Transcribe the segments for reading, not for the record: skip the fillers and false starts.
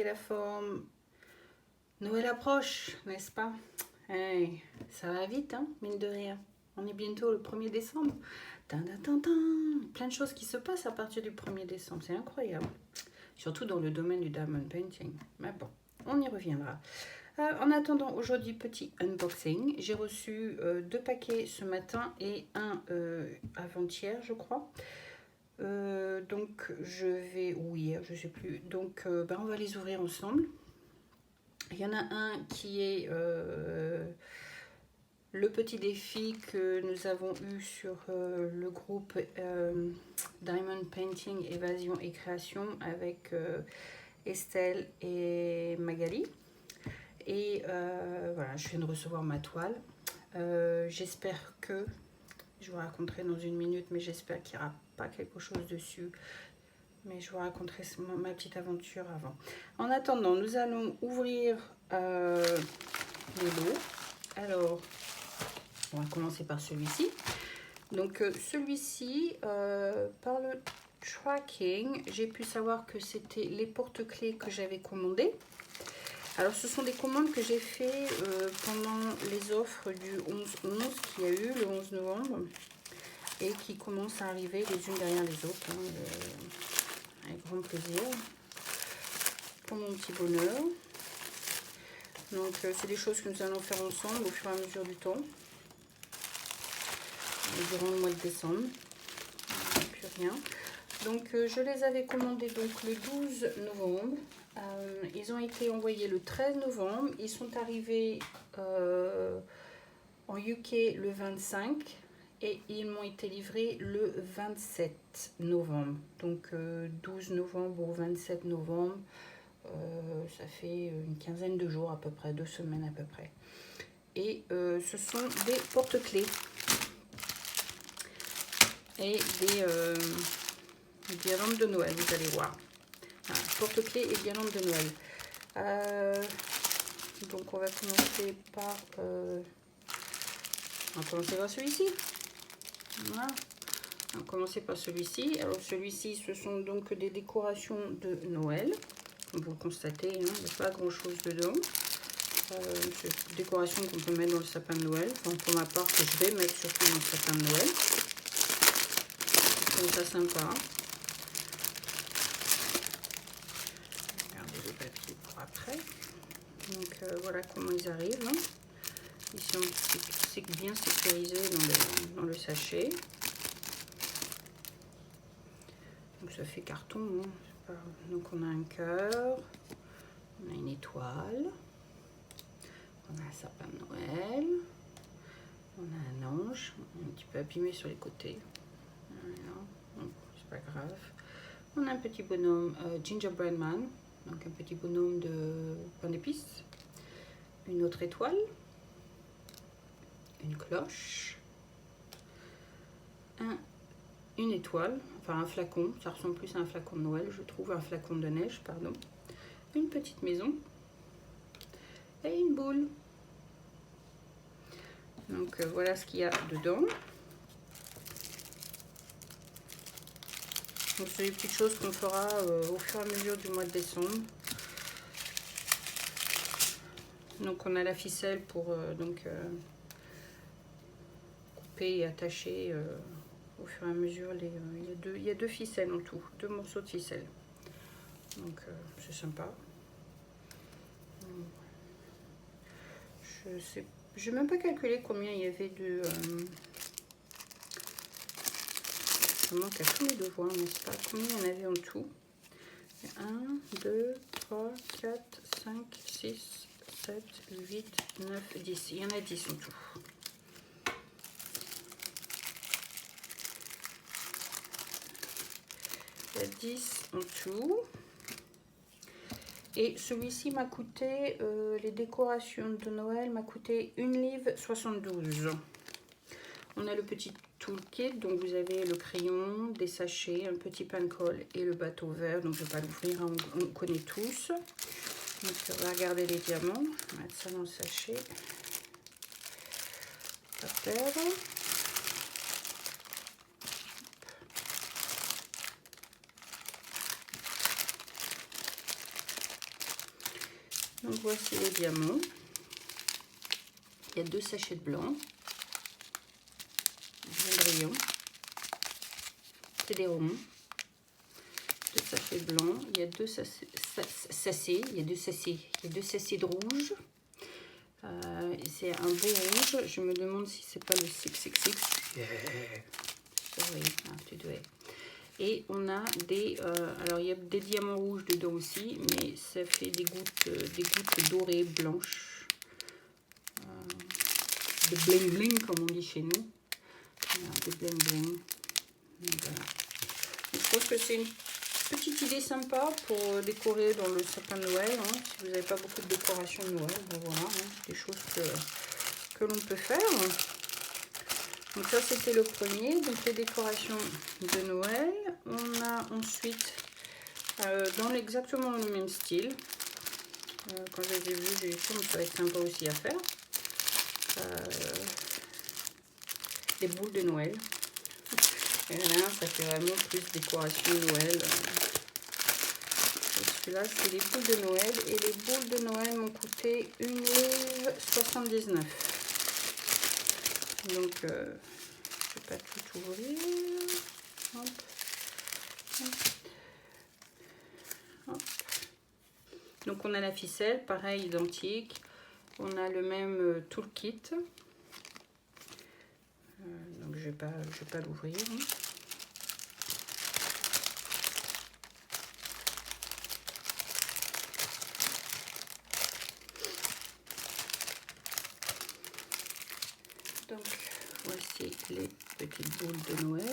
la forme. Noël approche, n'est-ce pas? Hey, ça va vite, hein, mine de rien. On est bientôt le 1er décembre. Plein de choses qui se passent à partir du 1er décembre. C'est incroyable. Surtout dans le domaine du diamond painting. Mais bon, on y reviendra. En attendant, aujourd'hui, petit unboxing. J'ai reçu 2 paquets ce matin et un avant-hier, je crois. Donc, je vais... ou hier, je sais plus. Donc, on va les ouvrir ensemble. Il y en a un qui est le petit défi que nous avons eu sur le groupe Diamond Painting, Évasion et Création avec Estelle et Magali. Et voilà, je viens de recevoir ma toile. J'espère que, je vous raconterai dans une minute, mais j'espère qu'il n'y aura pas quelque chose dessus. Mais je vous raconterai ma petite aventure avant. En attendant, nous allons ouvrir les lots. Alors, on va commencer par celui-ci. Donc, celui-ci, par le tracking, j'ai pu savoir que c'était les porte-clés que j'avais commandés. Alors, ce sont des commandes que j'ai fait pendant les offres du 11-11 qu'il y a eu le 11 novembre et qui commencent à arriver les unes derrière les autres. Avec grand plaisir. Pour mon petit bonheur. Donc, c'est des choses que nous allons faire ensemble au fur et à mesure du temps. Durant le mois de décembre. Plus rien. Donc, je les avais commandés donc, le 12 novembre. Ils ont été envoyés le 13 novembre. Ils sont arrivés en UK le 25. Et ils m'ont été livrés le 27 novembre. Donc 12 novembre au 27 novembre, ça fait une quinzaine de jours à peu près, 2 semaines à peu près. Et ce sont des porte-clés et des guirlandes de Noël, vous allez voir. Voilà, porte-clés et guirlandes de Noël. Donc on va commencer par... on va commencer par celui-ci. Voilà. On va commencer par celui-ci. Alors celui-ci, ce sont donc des décorations de Noël. Comme vous le constatez, hein, il n'y a pas grand-chose dedans. C'est une décoration qu'on peut mettre dans le sapin de Noël. Enfin, pour ma part, que je vais mettre surtout dans le sapin de Noël. Je trouve ça sympa. Regardez le papier pour après. Donc voilà comment ils arrivent. Hein. Ici, c'est bien sécurisé dans le sachet. Donc ça fait carton. Hein. Donc on a un cœur, on a une étoile, on a un sapin de Noël, on a un ange, un petit peu abîmé sur les côtés. Voilà. C'est pas grave. On a un petit bonhomme Gingerbread Man, donc un petit bonhomme de pain d'épices, une autre étoile, une cloche, une étoile, enfin un flacon, ça ressemble plus à un flacon de Noël, je trouve, un flacon de neige, pardon, une petite maison et une boule. Donc voilà ce qu'il y a dedans. Donc c'est des petites choses qu'on fera au fur et à mesure du mois de décembre. Donc on a la ficelle pour couper et attacher au fur et à mesure. Il y a deux ficelles en tout, 2 morceaux de ficelle. Donc c'est sympa. Je n'ai même pas calculé combien il y avait de... je manque à tous mes devoirs, n'est-ce pas? Combien il y en avait en tout? 1, 2, 3, 4, 5, 6, 7, 8, 9, 10. Il y en a 10 en tout. Il y a 10 en tout. Et celui-ci m'a coûté, les décorations de Noël m'a coûté 1,72 livres. On a le petit toolkit, donc vous avez le crayon, des sachets, un petit pain de colle et le bateau vert. Donc je ne vais pas l'ouvrir, hein, on connaît tous. Donc on va regarder les diamants. On va mettre ça dans le sachet. Pas perdre. Donc voici les diamants. Il y a 2 sachets de blanc. Bien brillant. C'est des ronds. 2 sachets de blanc. Il y a 2 sachets. Il y a 2 sachets. Il y a 2 sachets de rouge. C'est un beau rouge. Je me demande si c'est pas le 666. Sorry, tu dois. Et on a des, alors il y a des diamants rouges dedans aussi, mais ça fait des gouttes dorées blanches, de bling bling comme on dit chez nous, des bling bling. Voilà. Je trouve que c'est une petite idée sympa pour décorer dans le sapin de Noël. Hein. Si vous n'avez pas beaucoup de décoration de Noël, ben voilà, hein, des choses que l'on peut faire. Donc ça c'était le premier, donc les décorations de Noël. On a ensuite, dans exactement le même style, quand je les ai vus, j'ai dit que ça va être sympa aussi à faire, les boules de Noël. Et là, ça fait vraiment plus décoration de Noël. Celui-là, c'est les boules de Noël. Et les boules de Noël m'ont coûté 1,79 €. Donc, je ne vais pas tout ouvrir. Hop. Hop. Hop. Donc, on a la ficelle, pareil, identique. On a le même toolkit. Donc, je vais pas l'ouvrir. Donc, voici les petites boules de Noël.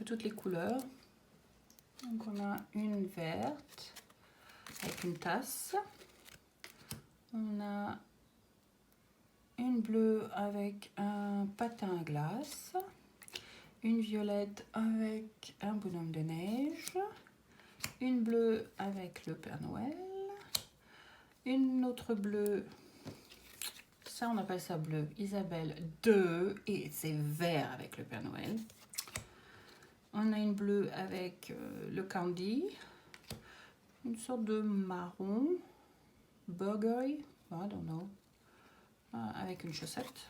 Toutes les couleurs. Donc on a une verte avec une tasse. On a une bleue avec un patin à glace. Une violette avec un bonhomme de neige. Une bleue avec le Père Noël. Une autre bleue, ça on appelle ça bleu Isabelle 2 et c'est vert avec le Père Noël. On a une bleue avec le candy, une sorte de marron, burgundy, I don't know, avec une chaussette,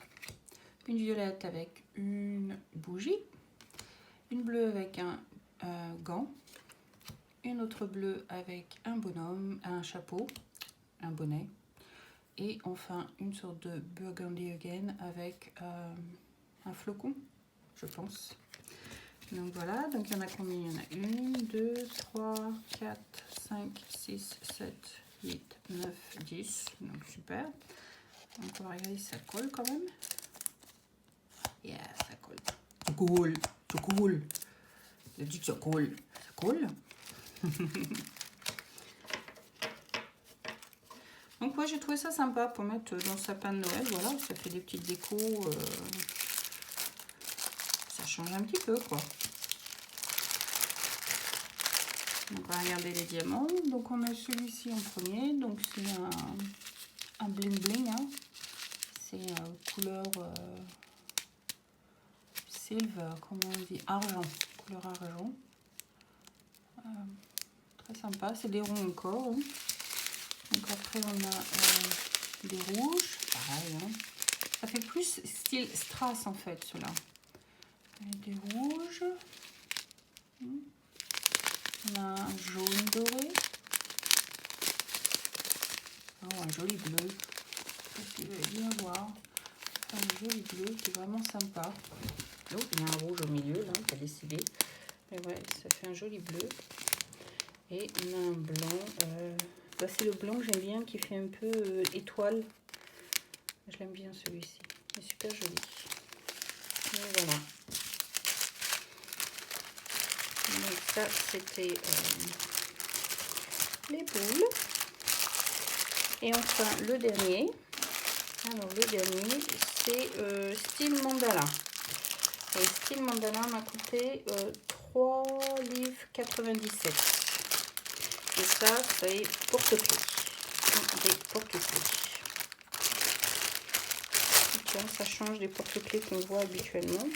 une violette avec une bougie, une bleue avec un gant, une autre bleue avec un bonhomme, un chapeau, un bonnet, et enfin une sorte de burgundy again avec un flocon, je pense. Donc voilà, donc il y en a combien? Il y en a 1, 2, 3, 4, 5, 6, 7, 8, 9, 10. Donc super. Donc on va regarder si ça colle quand même. Yeah, ça colle. Ça colle, ça colle. Je dis que ça colle. Ça colle. Donc moi j'ai trouvé ça sympa pour mettre dans le sapin de Noël. Voilà, ça fait des petites décos. Ça change un petit peu quoi. Donc on va regarder les diamants. Donc on a celui-ci en premier. Donc c'est un bling bling. Hein. C'est couleur silver, comment on dit, argent, couleur argent. Très sympa. C'est des ronds encore. Hein. Donc après on a des rouges. Pareil. Hein. Ça fait plus style strass en fait ceux-là. Des rouges. On a un jaune doré. Oh, un joli bleu. Si vous allez bien voir. Un joli bleu qui est vraiment sympa. Oh, il y a un rouge au milieu, là, qui a décidé. Mais ouais, ça fait un joli bleu. Et on a un blanc. Bah, c'est le blanc que j'aime bien, qui fait un peu étoile. Je l'aime bien celui-ci. Il est super joli. Et voilà. Donc ça, c'était les boules. Et enfin, le dernier. Alors le dernier, c'est style mandala. Et style mandala m'a coûté 3,97 livres. Et ça, c'est porte-clés. Des porte-clés. Tiens, ça change des porte-clés qu'on voit habituellement.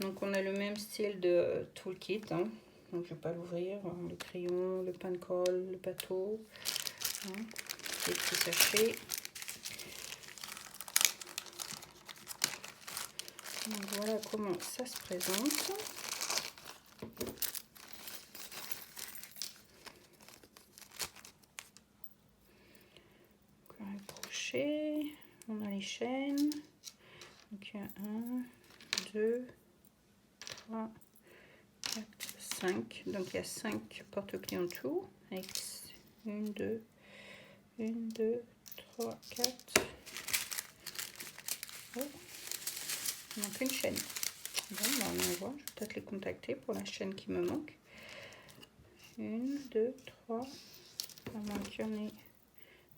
Donc on a le même style de toolkit. Hein. Donc je ne vais pas l'ouvrir. Hein. Le crayon, le pain de colle, le bateau. Hein. Des petits sachets. Donc voilà comment ça se présente. Encore un crochet. On a les chaînes. Donc il y a 1, 2, 3, 4, 5. Donc il y a 5 porte-clés en tout. Avec 1, 2, 3, 4. Oh, il manque une chaîne. Bon, bah on va voir. Je vais peut-être les contacter pour la chaîne qui me manque. 1, 2, 3. Il y en a.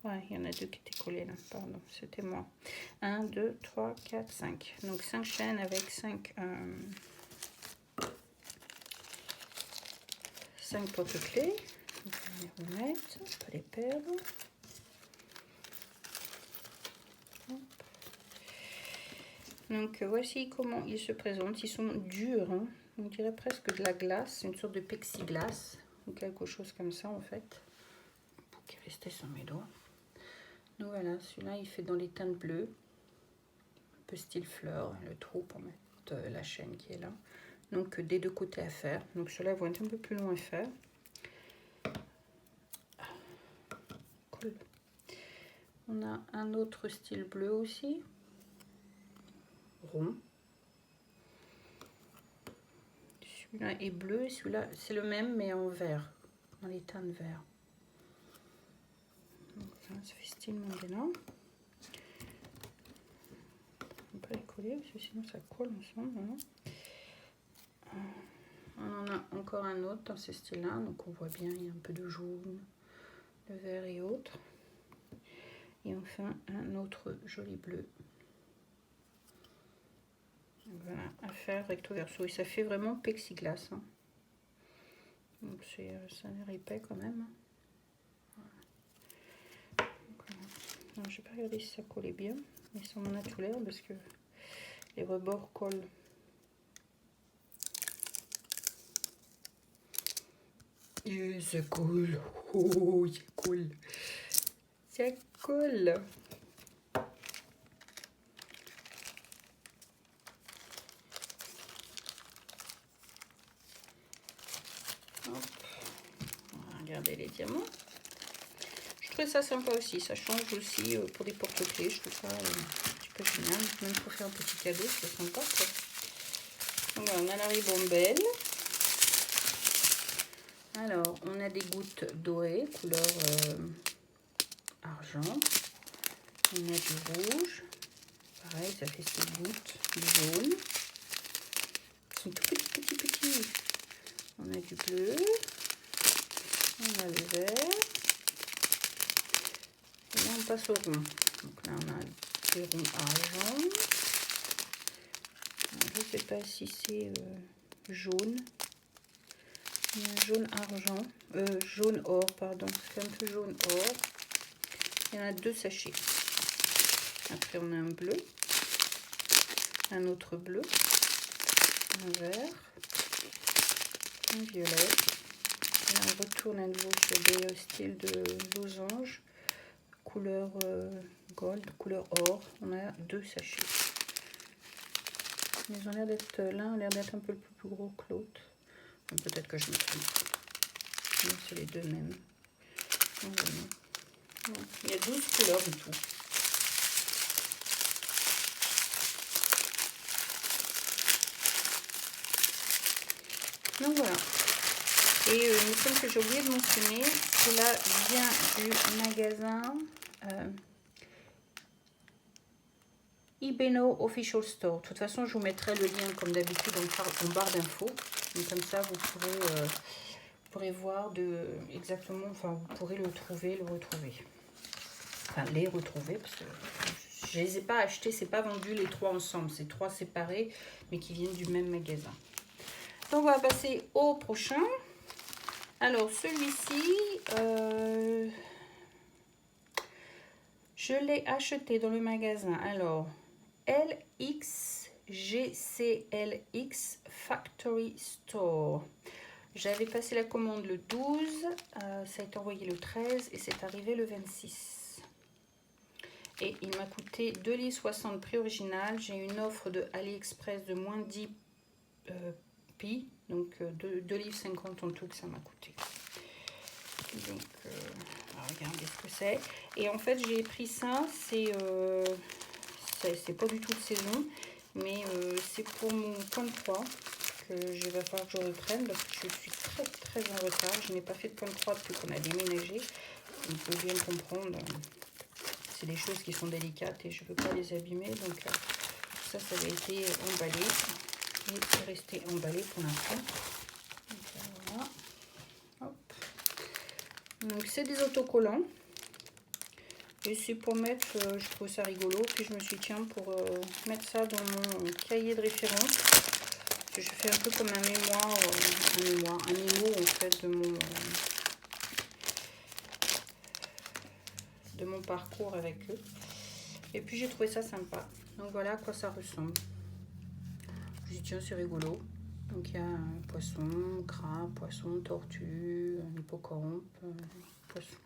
Ouais, il y en a 2 qui étaient collés là, pardon, c'était moi. 1, 2, 3, 4, 5. Donc 5 chaînes avec 5 porte-clés. On va les remettre, pas les perdre. Hop. Donc voici comment ils se présentent. Ils sont durs, hein. On dirait presque de la glace, une sorte de plexiglas ou quelque chose comme ça en fait. Pour qu'il restait sur mes doigts. Donc voilà, celui-là il fait dans les teintes bleues, un peu style fleur, le trou pour mettre la chaîne qui est là. Donc des deux côtés à faire. Donc ceux-là vont être un peu plus long à faire. Cool. On a un autre style bleu aussi, rond. Celui-là est bleu et celui-là c'est le même mais en vert, dans les teintes vert. Donc là, ça fait style mandala. On peut les coller parce que sinon ça colle ensemble. Hein. On en a encore un autre dans ce style-là, donc on voit bien, il y a un peu de jaune, de vert et autres. Et enfin un autre joli bleu. Voilà, à faire recto verso. Et ça fait vraiment plexiglas. Hein. Donc ça a l'air épais quand même. Voilà. Je vais pas regarder si ça collait bien, mais ça en a tout l'air parce que les rebords collent. Et ça colle. Oh, ça colle. Ça colle. Hop. Regardez les diamants. Je trouve ça sympa aussi. Ça change aussi pour des porte-clés. Je trouve ça un petit peu génial. Même pour faire un petit cadeau, c'est sympa. Quoi. Donc, voilà, on a la ribambelle. Alors, on a des gouttes dorées, couleur argent. On a du rouge. Pareil, ça fait ces gouttes. Du jaune. Ils sont tout petits. On a du bleu. On a le vert. Et là, on passe au rond. Donc là, on a des ronds argent. Alors, je ne sais pas si c'est jaune. Il y a un jaune argent. Jaune or, pardon. C'est un peu jaune or. Il y en a 2 sachets. Après, on a un bleu. Un autre bleu. Un vert. Un violet. Et là, on retourne à nouveau sur des styles de losange. Couleur gold, couleur or. On a 2 sachets. Ils ont l'air d'être, l'un a l'air d'être un peu plus gros que l'autre. Peut-être que je me trompe. C'est les deux mêmes. Il y a 12 couleurs en tout. Donc voilà. Et il me semble que j'ai oublié de mentionner, cela vient du magasin Ibeno Official Store. De toute façon, je vous mettrai le lien comme d'habitude en barre d'infos. Comme ça, vous pourrez voir exactement, enfin, vous pourrez le retrouver. Enfin, les retrouver, parce que Je les ai pas achetés, c'est pas vendu les 3 ensemble, c'est 3 séparés, mais qui viennent du même magasin. Donc on va passer au prochain. Alors celui-ci, je l'ai acheté dans le magasin. Alors LXGCLX Factory Store. J'avais passé la commande le 12, ça a été envoyé le 13 et c'est arrivé le 26. Et il m'a coûté 2,60 livres prix original. J'ai une offre de AliExpress de moins 10 pi, donc 2,50 livres en tout que ça m'a coûté. Donc, regardez ce que c'est. Et en fait, j'ai pris ça, c'est pas du tout de saison, mais c'est pour mon point de croix que je vais falloir que je reprenne parce que je suis très en retard. Je n'ai pas fait de point de croix depuis qu'on a déménagé. Vous pouvez bien comprendre, c'est des choses qui sont délicates et je ne veux pas les abîmer. Donc ça avait été emballé et c'est resté emballé pour l'instant. Voilà. Hop. Donc c'est des autocollants. Et c'est pour mettre, je trouve ça rigolo, puis je me suis dit tiens, pour mettre ça dans mon cahier de référence, je fais un peu comme un mémoire, un mémo en fait de mon parcours avec eux. Et puis j'ai trouvé ça sympa. Donc voilà à quoi ça ressemble. Je me suis dit tiens, c'est rigolo. Donc il y a un poisson, crabe, poisson, tortue, un hippocampe, poisson.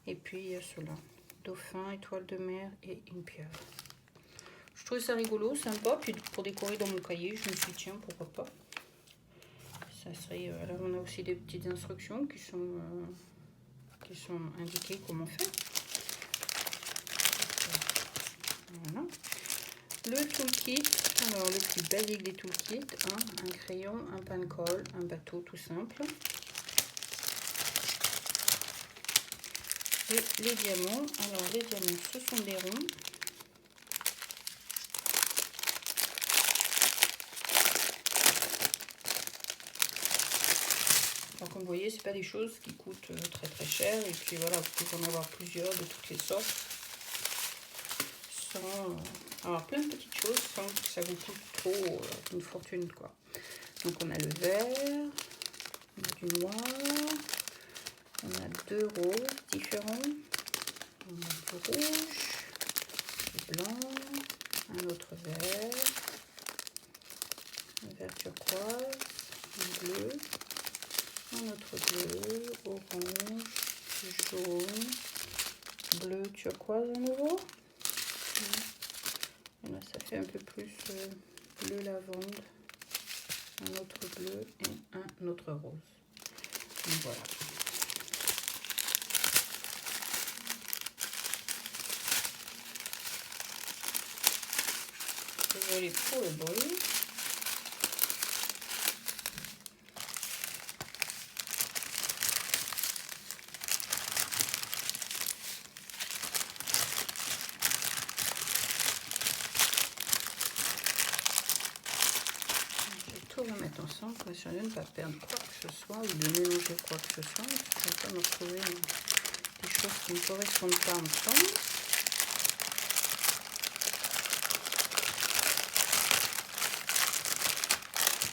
Et puis il y a cela, dauphin, étoile de mer et une pieuvre. Je trouvais ça rigolo, sympa. Puis pour décorer dans mon cahier, je me suis dit tiens, pourquoi pas. Ça serait. Là, on a aussi des petites instructions qui sont indiquées comment faire. Voilà. Le toolkit, alors le plus basique des toolkits, hein, un crayon, un pain de colle, un bateau tout simple. Et les diamants, alors les diamants ce sont des ronds. Alors comme vous voyez, c'est pas des choses qui coûtent très cher, et puis voilà, vous pouvez en avoir plusieurs de toutes les sortes, sans avoir plein de petites choses sans que ça vous coûte trop une fortune quoi. Donc on a le vert, on a du noir, on a 2 roses différents, on a du rouge, du blanc, un autre vert, un vert turquoise, un bleu, un autre bleu, orange, jaune, bleu turquoise à nouveau. Et là ça fait un peu plus bleu lavande, un autre bleu et un autre rose. Donc voilà. Désolé pour le bruit. Tout remettre ensemble pour essayer de ne pas perdre quoi que ce soit ou de mélanger quoi que ce soit. Je ne vais pas me retrouver des choses qui ne correspondent pas ensemble.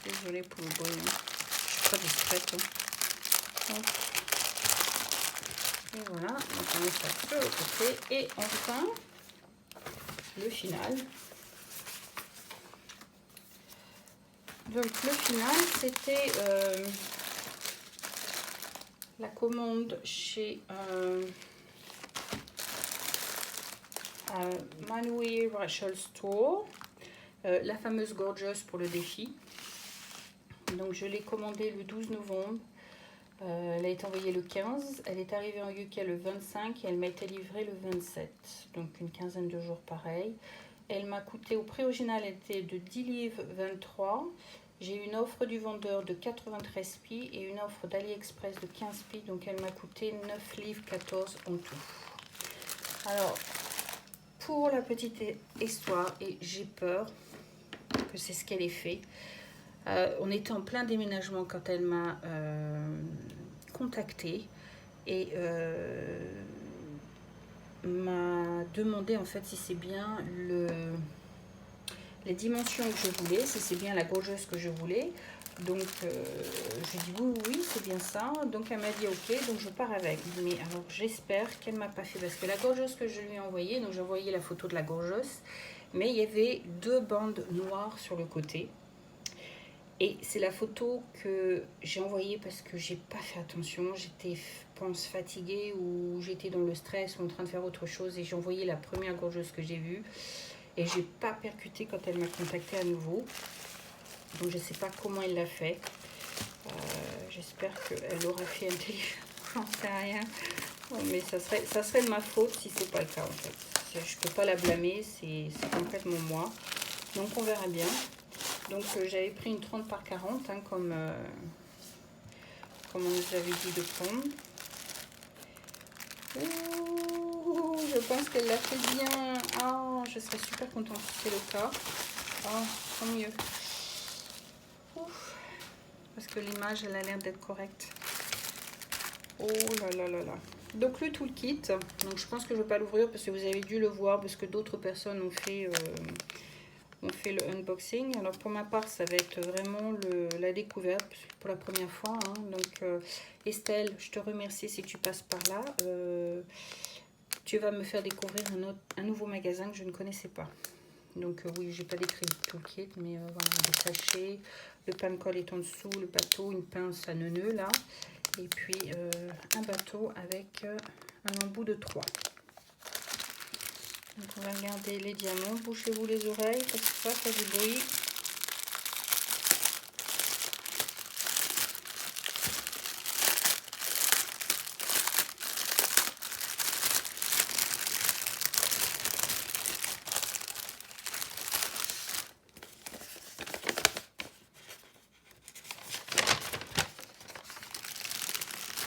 Désolée pour le bruit, hein. Je suis pas discrète. Hein. Et voilà, donc on met ça sur le côté. Et enfin, le final. Donc le final, c'était la commande chez Manway Rachel Store, la fameuse Gorgeous pour le défi. Donc je l'ai commandée le 12 novembre. Elle a été envoyée le 15, elle est arrivée en UK le 25 et elle m'a été livrée le 27, donc une quinzaine de jours pareil. Elle m'a coûté, au prix original, elle était de 10 livres 23. J'ai eu une offre du vendeur de 93 pi et une offre d'AliExpress de 15 pi, donc elle m'a coûté 9 livres 14 en tout. Alors, pour la petite histoire, et j'ai peur que c'est ce qu'elle ait fait, on était en plein déménagement quand elle m'a contactée et m'a demandé en fait si c'est bien les dimensions que je voulais, si c'est bien la gorgeuse que je voulais. Donc j'ai dit oui, oui, c'est bien ça. Donc elle m'a dit ok, donc je pars avec. Mais alors j'espère qu'elle m'a pas fait, parce que la gorgeuse que je lui ai envoyée, donc j'ai envoyé la photo de la gorgeuse, mais il y avait 2 bandes noires sur le côté. Et c'est la photo que j'ai envoyée parce que j'ai pas fait attention. J'étais, je pense, fatiguée, ou j'étais dans le stress ou en train de faire autre chose, et j'ai envoyé la première gorgeuse que j'ai vue. Et j'ai pas percuté quand elle m'a contacté à nouveau. Donc je sais pas comment elle l'a fait. J'espère qu'elle aura fait intelligent. J'en sais rien. Mais ça serait de ma faute si c'est pas le cas en fait. Je peux pas la blâmer, c'est complètement moi. Donc on verra bien. Donc j'avais pris une 30 par 40 hein, comme on nous avait dit de prendre. Ouh, je pense qu'elle l'a fait bien. Ah, je serais super contente si c'est le cas. Oh, tant mieux. Ouf. Parce que l'image, elle a l'air d'être correcte. Oh là là là là. Donc le toolkit, donc je pense que je ne vais pas l'ouvrir parce que vous avez dû le voir, parce que d'autres personnes ont fait le unboxing. Alors pour ma part, ça va être vraiment la découverte pour la première fois. Hein. Donc Estelle, je te remercie si tu passes par là. Tu vas me faire découvrir un nouveau magasin que je ne connaissais pas. Donc oui, j'ai pas décrit le toolkit, mais voilà, des sachets, le pain de colle est en dessous, le bateau, une pince à neuneux là, et puis un bateau avec un embout de 3. Donc on va regarder les diamants. Bouchez-vous les oreilles parce que ça fait du bruit.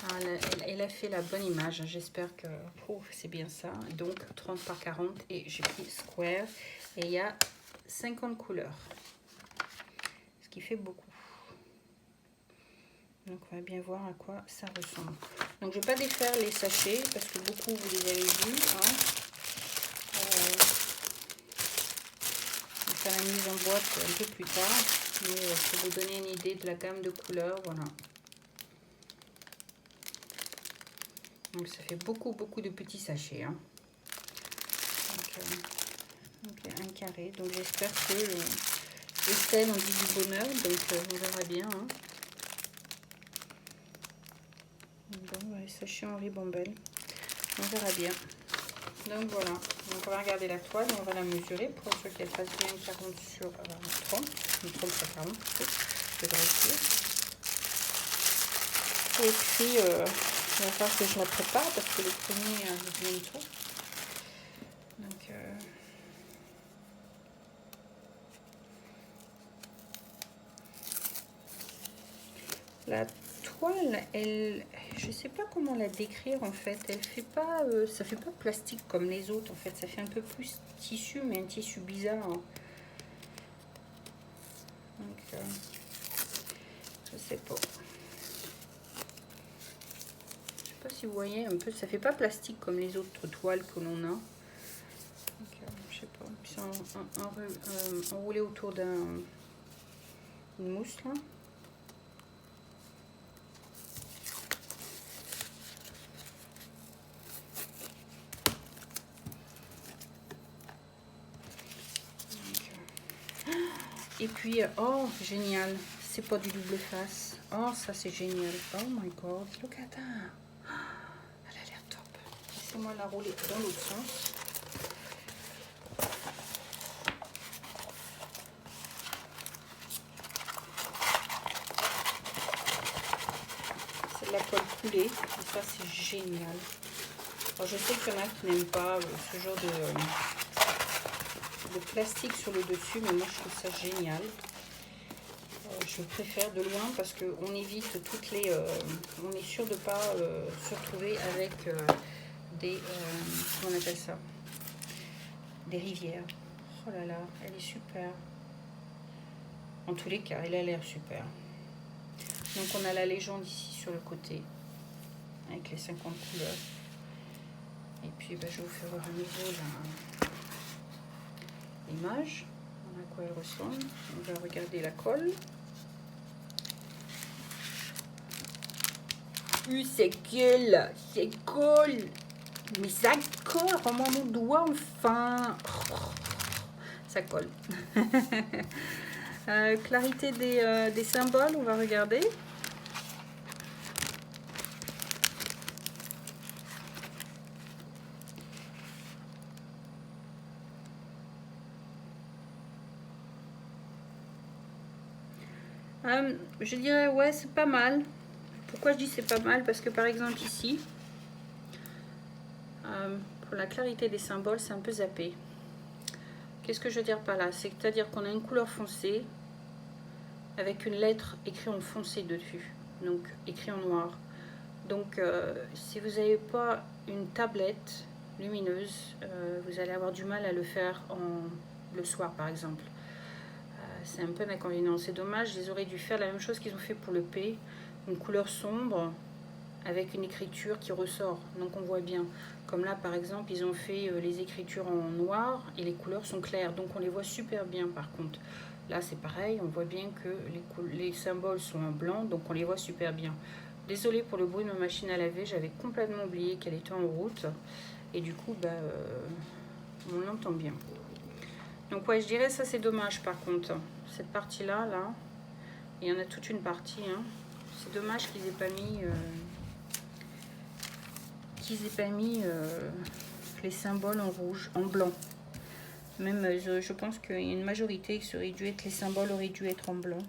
Ah, elle a fait la bonne image. J'espère que c'est bien ça. Donc 30 par 40 et j'ai pris square et il y a 50 couleurs. Ce qui fait beaucoup. Donc on va bien voir à quoi ça ressemble. Donc je ne vais pas défaire les sachets parce que beaucoup vous les avez vus. Hein. Je vais faire la mise en boîte un peu plus tard. Mais pour vous donner une idée de la gamme de couleurs, voilà. Donc ça fait beaucoup de petits sachets. Hein. Donc, un carré. Donc j'espère que Estelle en dit du bonheur. Donc on verra bien. Hein. Bon, ouais, sachet en ribambelle. On verra bien. Donc voilà, donc on va regarder la toile et on va la mesurer pour être sûr qu'elle fasse bien 40 sur 30, une 30 sur 40 plutôt, je vais vérifier. Et puis, il va falloir que je la prépare parce que le premier arrive bientôt. Donc, la toile, elle, je sais pas comment la décrire en fait. Elle fait pas, ça fait pas plastique comme les autres en fait. Ça fait un peu plus tissu, mais un tissu bizarre. Hein. Donc, je sais pas. Je sais pas si vous voyez un peu. Ça fait pas plastique comme les autres toiles que l'on a. Donc, je sais pas. C'est enroulé autour d'une mousse là. Et puis, oh, génial, c'est pas du double face. Oh, ça c'est génial. Oh my god, look at that. Elle a l'air top. Laissez-moi la rouler dans l'autre sens. C'est de la colle coulée. Et ça c'est génial. Alors, je sais qu'il y en a qui n'aiment pas ce genre de plastique sur le dessus, mais moi je trouve ça génial. Je préfère de loin parce qu'on évite toutes les... on est sûr de ne pas se retrouver avec des... comment on appelle ça? Des rivières. Oh là là, elle est super. En tous les cas, elle a l'air super. Donc on a la légende ici sur le côté avec les 50 couleurs. Et puis je vais vous faire voir à nouveau l'image, à quoi elle ressemble. On va regarder la colle. C'est cool, c'est cool. Mais ça colle, rends-moi mon doigt enfin. Ça colle. Clarité des symboles, on va regarder. Je dirais ouais, c'est pas mal. Pourquoi je dis c'est pas mal? Parce que par exemple ici, pour la clarité des symboles, c'est un peu zappé. Qu'est-ce que je veux dire par là? C'est-à-dire qu'on a une couleur foncée avec une lettre écrite en foncé dessus, donc écrit en noir. Donc si vous n'avez pas une tablette lumineuse, vous allez avoir du mal à le faire le soir par exemple. C'est un peu d'inconvénient, c'est dommage. Ils auraient dû faire la même chose qu'ils ont fait pour le P, une couleur sombre avec une écriture qui ressort, donc on voit bien. Comme là par exemple, ils ont fait les écritures en noir et les couleurs sont claires, donc on les voit super bien. Par contre là c'est pareil, on voit bien que les symboles sont en blanc, donc on les voit super bien. Désolée pour le bruit de ma machine à laver, j'avais complètement oublié qu'elle était en route et du coup on l'entend bien. Donc ouais, je dirais ça c'est dommage. Par contre cette partie là, il y en a toute une partie, hein. C'est dommage qu'ils aient pas mis les symboles en rouge, en blanc. Même je pense qu'il y a une majorité qui aurait dû être, les symboles auraient dû être en blanc.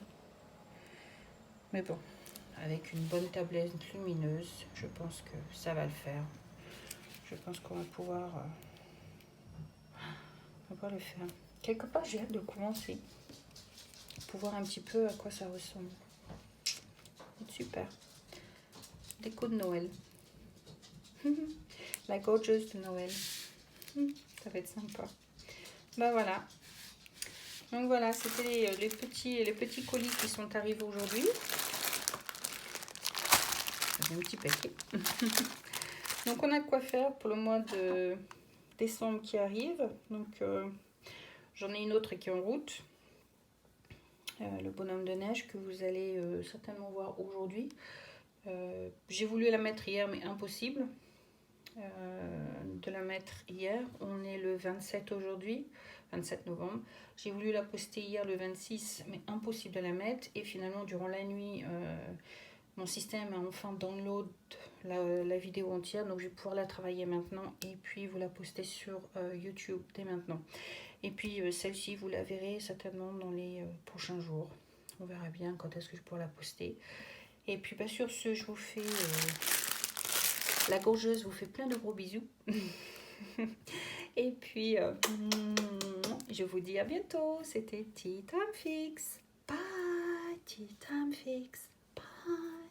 Mais bon, avec une bonne tablette lumineuse, je pense que ça va le faire. Je pense qu'on va pouvoir le faire. Quelque part, j'ai hâte de commencer pour voir un petit peu à quoi ça ressemble. Super. Déco de Noël. La gorgeuse de Noël. Ça va être sympa. Voilà. Donc voilà, c'était les petits colis qui sont arrivés aujourd'hui. J'ai un petit paquet. Donc on a de quoi faire pour le mois de décembre qui arrive. Donc j'en ai une autre qui est en route. Le bonhomme de neige que vous allez certainement voir aujourd'hui. J'ai voulu la mettre hier mais impossible de la mettre hier. On est le 27 aujourd'hui, 27 novembre. J'ai voulu la poster hier le 26 mais impossible de la mettre. Et finalement durant la nuit, mon système a enfin download la vidéo entière. Donc je vais pouvoir la travailler maintenant et puis vous la poster sur YouTube dès maintenant. Et puis celle-ci, vous la verrez certainement dans les prochains jours. On verra bien quand est-ce que je pourrai la poster. Et puis sur ce, je vous fais... la gorgeuse vous fait plein de gros bisous. Et puis, je vous dis à bientôt. C'était Tea Time Fix. Bye, Tea Time Fix. Bye.